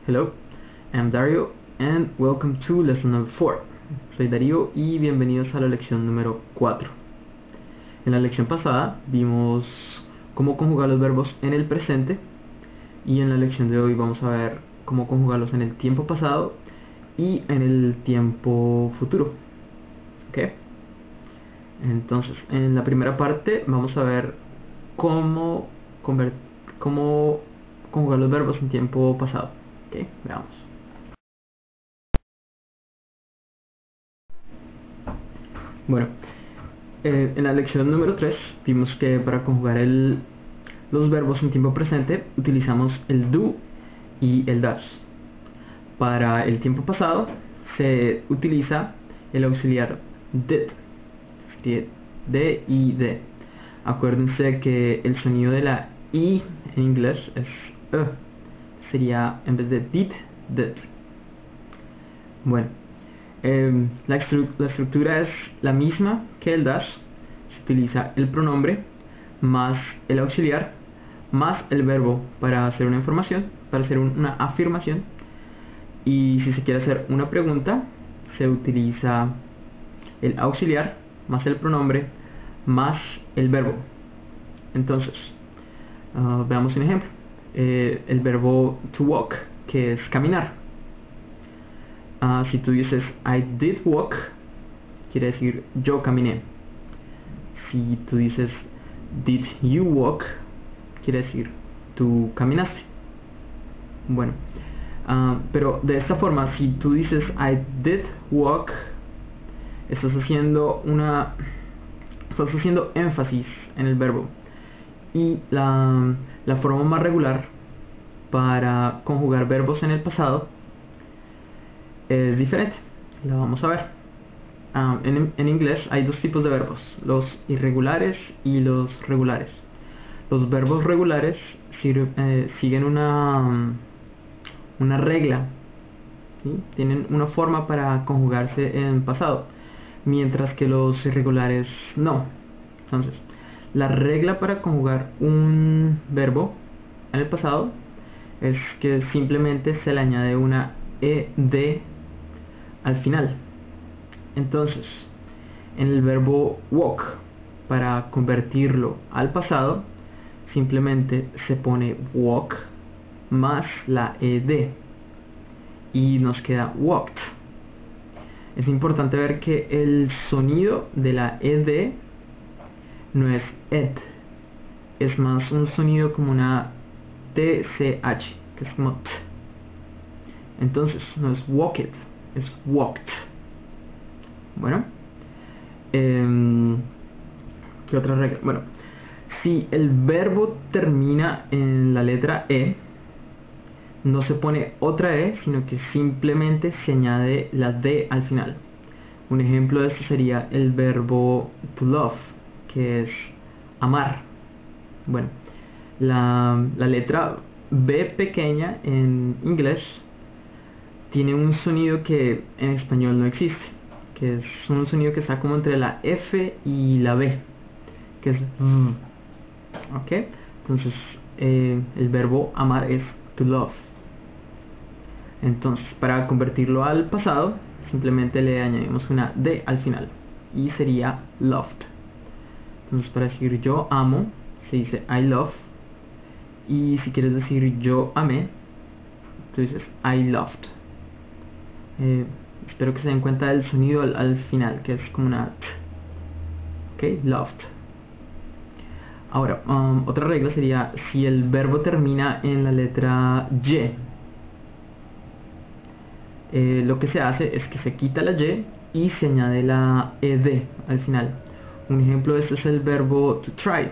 Hello, I'm Dario and welcome to lesson number 4. Soy Darío y bienvenidos a la lección número 4. En la lección pasada vimos cómo conjugar los verbos en el presente y en la lección de hoy vamos a ver cómo conjugarlos en el tiempo pasado y en el tiempo futuro. ¿Ok? Entonces, en la primera parte vamos a ver cómo conjugar los verbos en tiempo pasado. ¿Ok? Veamos. Bueno, en la lección número 3 vimos que para conjugar los verbos en tiempo presente utilizamos el do y el does. Para el tiempo pasado se utiliza el auxiliar did, D y D. Acuérdense que el sonido de la I en inglés es E. Sería en vez de did. Bueno, la estructura es la misma que el does. Se utiliza el pronombre más el auxiliar más el verbo para hacer una información, para hacer una afirmación. Y si se quiere hacer una pregunta, se utiliza el auxiliar más el pronombre más el verbo. Entonces, veamos un ejemplo. El verbo to walk, que es caminar. Si tú dices I did walk, quiere decir yo caminé. Si tú dices did you walk, quiere decir tú caminaste. Bueno, pero de esta forma, si tú dices I did walk, estás haciendo énfasis en el verbo. Y la forma más regular para conjugar verbos en el pasado es diferente. La vamos a ver. En inglés hay dos tipos de verbos, los irregulares y los regulares. Los verbos regulares siguen una regla, ¿sí? Tienen una forma para conjugarse en el pasado, mientras que los irregulares no. Entonces, la regla para conjugar un verbo en el pasado es que simplemente se le añade una ed al final. Entonces, en el verbo walk, para convertirlo al pasado, simplemente se pone walk más la ed y nos queda walked. Es importante ver que el sonido de la ed no es ed, es más un sonido como una tch, que es como t. Entonces no es walked, es walked. Bueno, ¿qué otra regla? Bueno, si el verbo termina en la letra E, no se pone otra E, sino que simplemente se añade la D al final. Un ejemplo de esto sería el verbo to love, que es amar. Bueno, la letra B pequeña en inglés tiene un sonido que en español no existe, que es un sonido que está como entre la F y la B, que es ¿ok? Entonces el verbo amar es to love. Entonces, para convertirlo al pasado, simplemente le añadimos una D al final y sería loved. Entonces, para decir yo amo, se dice I love. Y si quieres decir yo amé, tú dices I loved. Espero que se den cuenta del sonido al final, que es como una t. Ok, loved. Ahora, otra regla sería si el verbo termina en la letra Y. Lo que se hace es que se quita la Y y se añade la ed al final. Un ejemplo de esto es el verbo to try,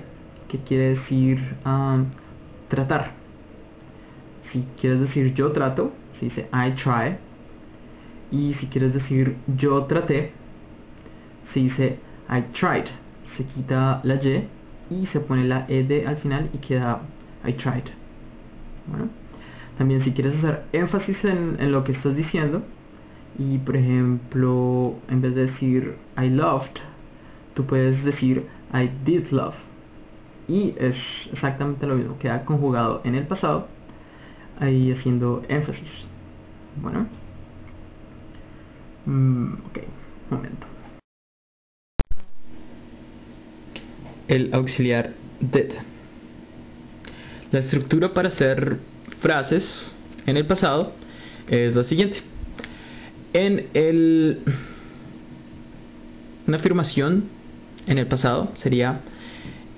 que quiere decir tratar. Si quieres decir yo trato, se dice I try. Y si quieres decir yo traté, se dice I tried. Se quita la Y y se pone la ed al final y queda I tried. Bueno, también si quieres hacer énfasis en lo que estás diciendo, y por ejemplo en vez de decir I loved, tú puedes decir I did love, y es exactamente lo mismo, queda conjugado en el pasado, ahí haciendo énfasis. Bueno, ok, momento. El auxiliar did. La estructura para hacer frases en el pasado es la siguiente. Una afirmación en el pasado sería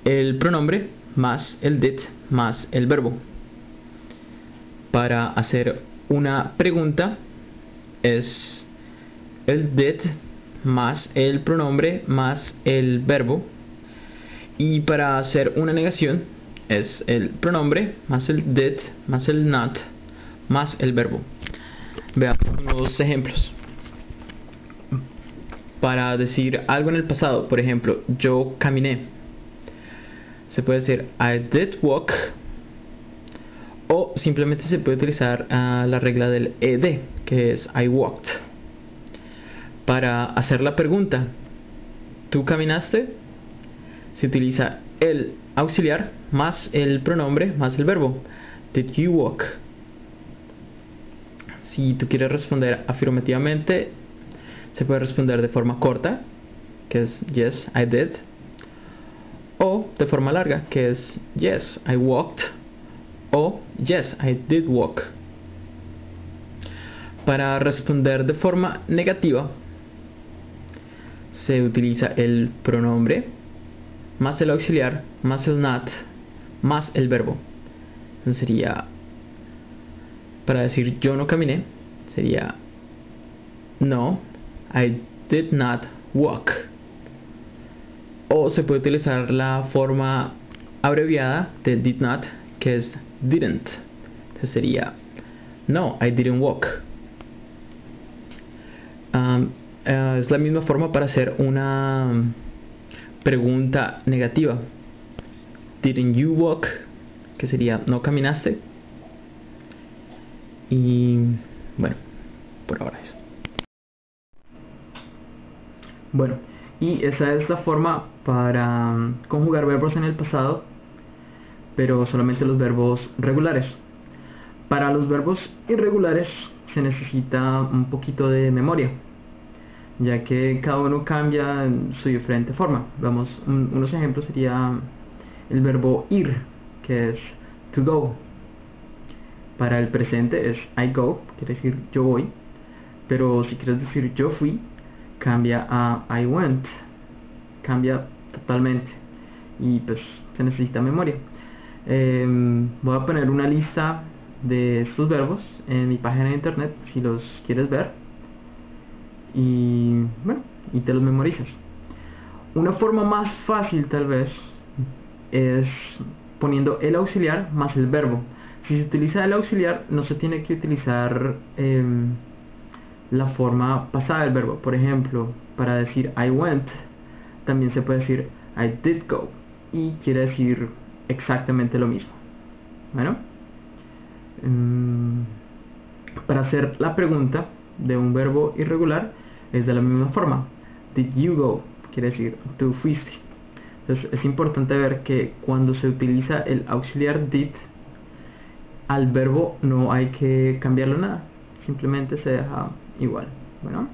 el pronombre más el did más el verbo. Para hacer una pregunta es el did más el pronombre más el verbo. Y para hacer una negación es el pronombre más el did más el not más el verbo. Veamos unos ejemplos. Para decir algo en el pasado, por ejemplo, yo caminé, se puede decir I did walk, o simplemente se puede utilizar la regla del ed, que es I walked. Para hacer la pregunta, ¿tú caminaste?, se utiliza el auxiliar más el pronombre más el verbo. Did you walk? Si tú quieres responder afirmativamente, se puede responder de forma corta, que es yes, I did, o de forma larga, que es yes, I walked, o yes, I did walk. Para responder de forma negativa, se utiliza el pronombre más el auxiliar más el not más el verbo. Entonces sería, para decir yo no caminé, sería no, I did not walk. O se puede utilizar la forma abreviada de did not, que es didn't. Entonces sería no, I didn't walk. Es la misma forma para hacer una pregunta negativa. Didn't you walk? Que sería ¿no caminaste? Y bueno, por ahora eso. Bueno, y esa es la forma para conjugar verbos en el pasado, pero solamente los verbos regulares. Para los verbos irregulares se necesita un poquito de memoria, ya que cada uno cambia en su diferente forma. Vamos, unos ejemplos sería el verbo ir, que es to go. Para el presente es I go, quiere decir yo voy, pero si quieres decir yo fui, cambia a I went, cambia totalmente, y pues se necesita memoria. Voy a poner una lista de estos verbos en mi página de internet si los quieres ver, y bueno, y te los memorizas. Una forma más fácil tal vez es poniendo el auxiliar más el verbo. Si se utiliza el auxiliar, no se tiene que utilizar la forma pasada del verbo. Por ejemplo, para decir I went, también se puede decir I did go, y quiere decir exactamente lo mismo. Bueno, para hacer la pregunta de un verbo irregular es de la misma forma. Did you go? Quiere decir tú fuiste. Entonces es importante ver que cuando se utiliza el auxiliar did, al verbo no hay que cambiarlo nada, simplemente se deja igual. Bueno.